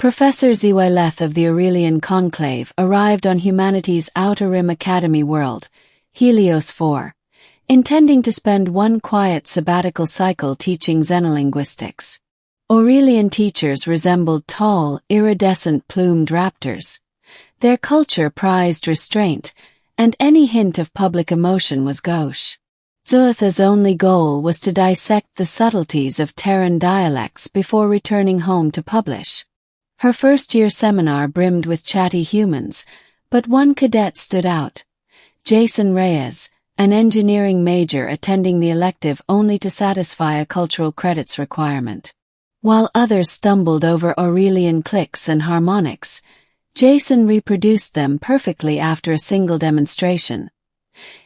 Professor Zywyleth of the Aurelian Conclave arrived on humanity's Outer Rim Academy world, Helios 4, intending to spend one quiet sabbatical cycle teaching xenolinguistics. Aurelian teachers resembled tall, iridescent plumed raptors. Their culture prized restraint, and any hint of public emotion was gauche. Zywyleth's only goal was to dissect the subtleties of Terran dialects before returning home to publish. Her first-year seminar brimmed with chatty humans, but one cadet stood out. Jason Reyes, an engineering major attending the elective only to satisfy a cultural credits requirement. While others stumbled over Aurelian clicks and harmonics, Jason reproduced them perfectly after a single demonstration.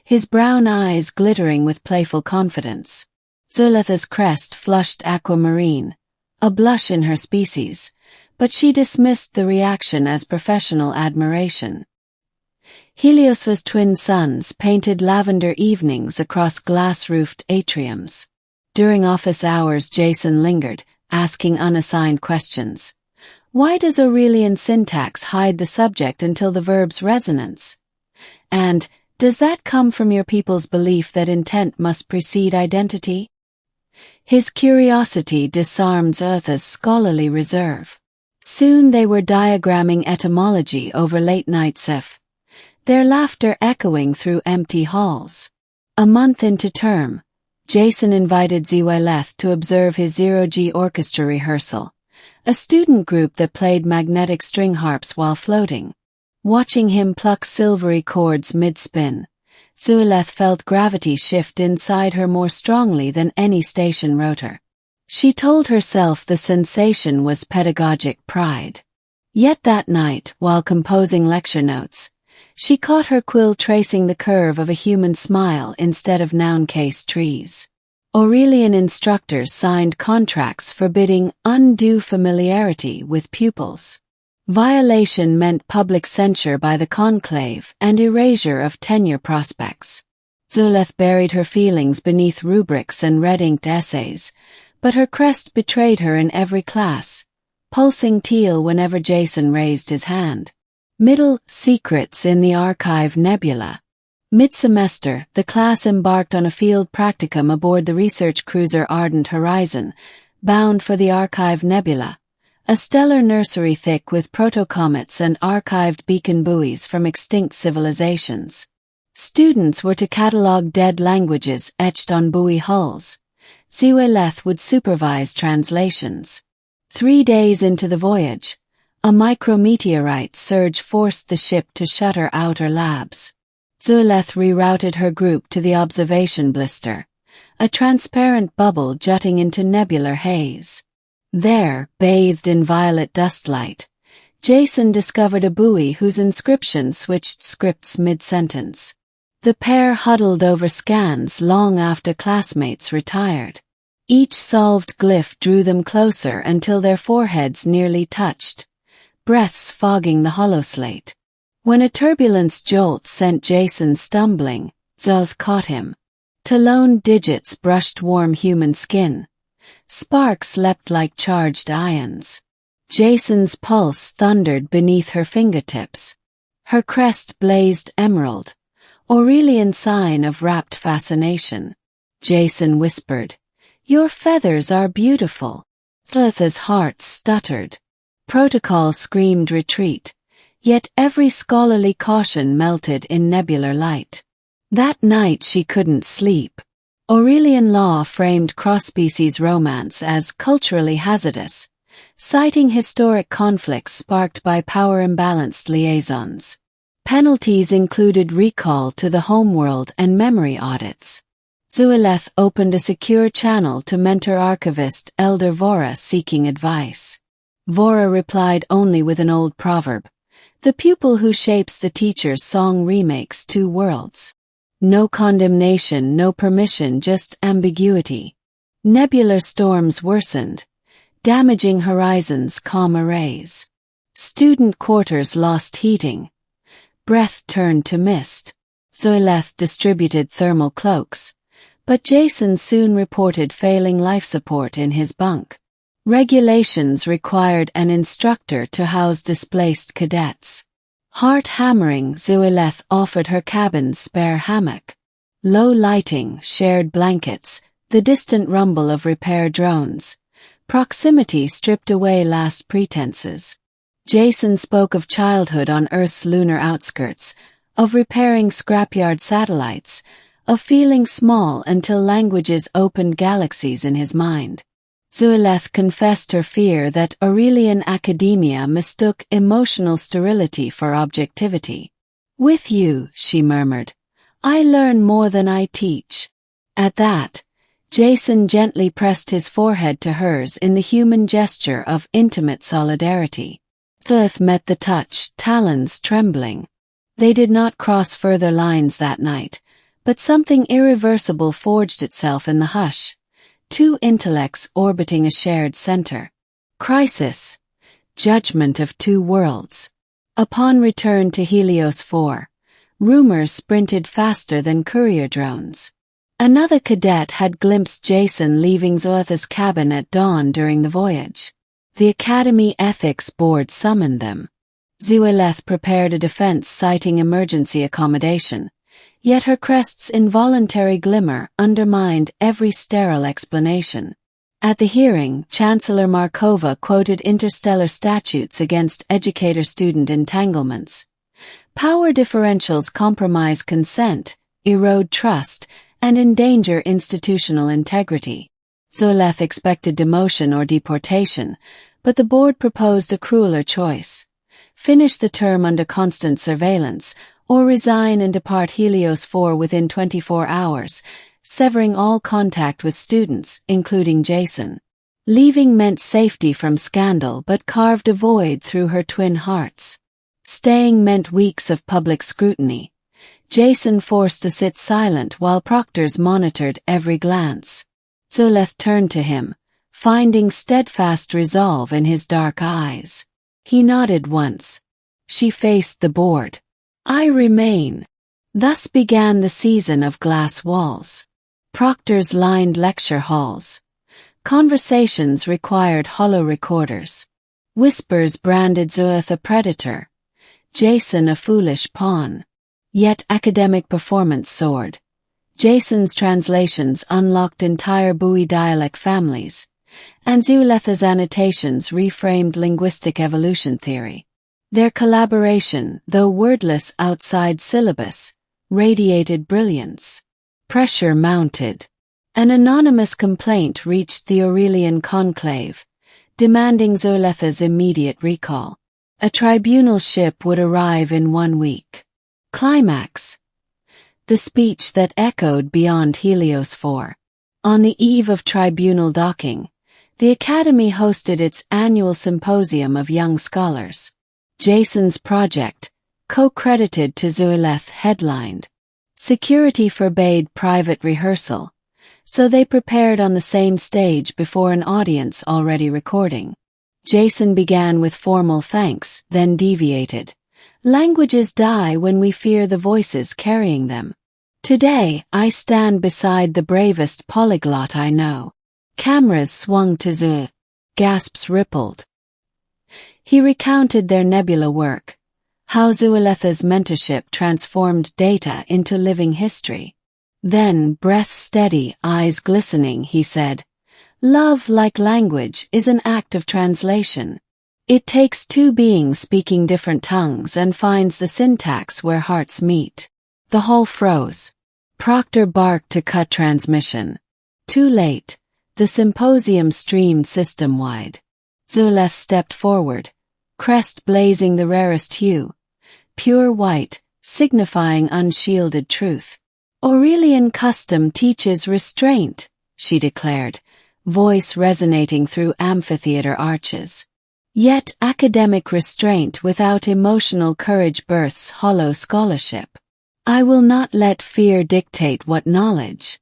His brown eyes glittering with playful confidence. Zywyleth's crest flushed aquamarine, a blush in her species, but she dismissed the reaction as professional admiration. Helios's twin suns painted lavender evenings across glass-roofed atriums. During office hours, Jason lingered, asking unassigned questions. Why does Aurelian syntax hide the subject until the verb's resonance? And, does that come from your people's belief that intent must precede identity? His curiosity disarmed Zywyleth's scholarly reserve. Soon they were diagramming etymology over late-night sif, their laughter echoing through empty halls. A month into term, Jason invited Zywyleth to observe his zero-G orchestra rehearsal, a student group that played magnetic string harps while floating. Watching him pluck silvery chords mid-spin, Zywyleth felt gravity shift inside her more strongly than any station rotor. She told herself the sensation was pedagogic pride. Yet that night, while composing lecture notes, she caught her quill tracing the curve of a human smile instead of noun-case trees. Aurelian instructors signed contracts forbidding undue familiarity with pupils. Violation meant public censure by the conclave and erasure of tenure prospects. Zywyleth buried her feelings beneath rubrics and red-inked essays, but her crest betrayed her in every class, pulsing teal whenever Jason raised his hand. Middle Secrets in the Archive Nebula. Mid-semester, the class embarked on a field practicum aboard the research cruiser Ardent Horizon, bound for the Archive Nebula, a stellar nursery thick with protocomets and archived beacon buoys from extinct civilizations. Students were to catalog dead languages etched on buoy hulls. Zywyleth would supervise translations. 3 days into the voyage, a micrometeorite surge forced the ship to shutter outer labs. Zywyleth rerouted her group to the observation blister, a transparent bubble jutting into nebular haze. There, bathed in violet dustlight, Jason discovered a buoy whose inscription switched scripts mid-sentence. The pair huddled over scans long after classmates retired. Each solved glyph drew them closer until their foreheads nearly touched, breaths fogging the holoslate. When a turbulence jolt sent Jason stumbling, Zywyleth caught him. Taloned digits brushed warm human skin. Sparks leapt like charged ions. Jason's pulse thundered beneath her fingertips. Her crest blazed emerald, Aurelian sign of rapt fascination. Jason whispered, "Your feathers are beautiful." Zywyleth's heart stuttered. Protocol screamed retreat, yet every scholarly caution melted in nebular light. That night she couldn't sleep. Aurelian law framed cross-species romance as culturally hazardous, citing historic conflicts sparked by power-imbalanced liaisons. Penalties included recall to the homeworld and memory audits. Zywyleth opened a secure channel to mentor archivist Elder Vora seeking advice. Vora replied only with an old proverb: "The pupil who shapes the teacher's song remakes 2 worlds." No condemnation, no permission, just ambiguity. Nebular storms worsened, damaging horizons' calm arrays. Student quarters lost heating. Breath turned to mist. Zywyleth distributed thermal cloaks, but Jason soon reported failing life support in his bunk. Regulations required an instructor to house displaced cadets. Heart-hammering, Zuileth offered her cabin's spare hammock. Low lighting, shared blankets, the distant rumble of repair drones. Proximity stripped away last pretenses. Jason spoke of childhood on Earth's lunar outskirts, of repairing scrapyard satellites, of feeling small until languages opened galaxies in his mind. Zuileth confessed her fear that Aurelian academia mistook emotional sterility for objectivity. "With you," she murmured, "I learn more than I teach." At that, Jason gently pressed his forehead to hers in the human gesture of intimate solidarity. Earth met the touch, talons trembling. They did not cross further lines that night, but something irreversible forged itself in the hush. Two intellects orbiting a shared center. Crisis. Judgment of two worlds. Upon return to Helios 4, rumors sprinted faster than courier drones. Another cadet had glimpsed Jason leaving Zuileth's cabin at dawn during the voyage. The Academy Ethics Board summoned them. Zuileth prepared a defense citing emergency accommodation, yet her crest's involuntary glimmer undermined every sterile explanation. At the hearing, Chancellor Markova quoted interstellar statutes against educator-student entanglements. Power differentials compromise consent, erode trust, and endanger institutional integrity. Zuileth expected demotion or deportation, but the board proposed a crueler choice. Finish the term under constant surveillance, or resign and depart Helios 4 within 24 hours, severing all contact with students, including Jason. Leaving meant safety from scandal but carved a void through her twin hearts. Staying meant weeks of public scrutiny. Jason forced to sit silent while proctors monitored every glance. Zuileth turned to him, finding steadfast resolve in his dark eyes. He nodded once. She faced the board. "I remain." Thus began the season of glass walls. Proctors lined lecture halls. Conversations required hollow recorders. Whispers branded Zuileth a predator, Jason a foolish pawn. Yet academic performance soared. Jason's translations unlocked entire Bowie dialect families, and Zuileth's annotations reframed linguistic evolution theory. Their collaboration, though wordless outside syllabus, radiated brilliance. Pressure mounted. An anonymous complaint reached the Aurelian conclave, demanding Zuileth's immediate recall. A tribunal ship would arrive in 1 week. Climax. The speech that echoed beyond Helios 4. On the eve of tribunal docking, the Academy hosted its annual symposium of young scholars. Jason's project, co-credited to Zuileth, headlined. Security forbade private rehearsal, so they prepared on the same stage before an audience already recording. Jason began with formal thanks, then deviated. Languages die when we fear the voices carrying them. Today, I stand beside the bravest polyglot I know. Cameras swung to Zuileth. Gasps rippled. He recounted their nebula work, how Zuileth's mentorship transformed data into living history. Then, breath steady, eyes glistening, he said, "Love, like language, is an act of translation. It takes two beings speaking different tongues and finds the syntax where hearts meet." The hall froze. Proctor barked to cut transmission. Too late. The symposium streamed system-wide. Zuileth stepped forward, crest blazing the rarest hue, pure white, signifying unshielded truth. "Aurelian custom teaches restraint," she declared, voice resonating through amphitheater arches. Yet academic restraint without emotional courage births hollow scholarship. "I will not let fear dictate what knowledge."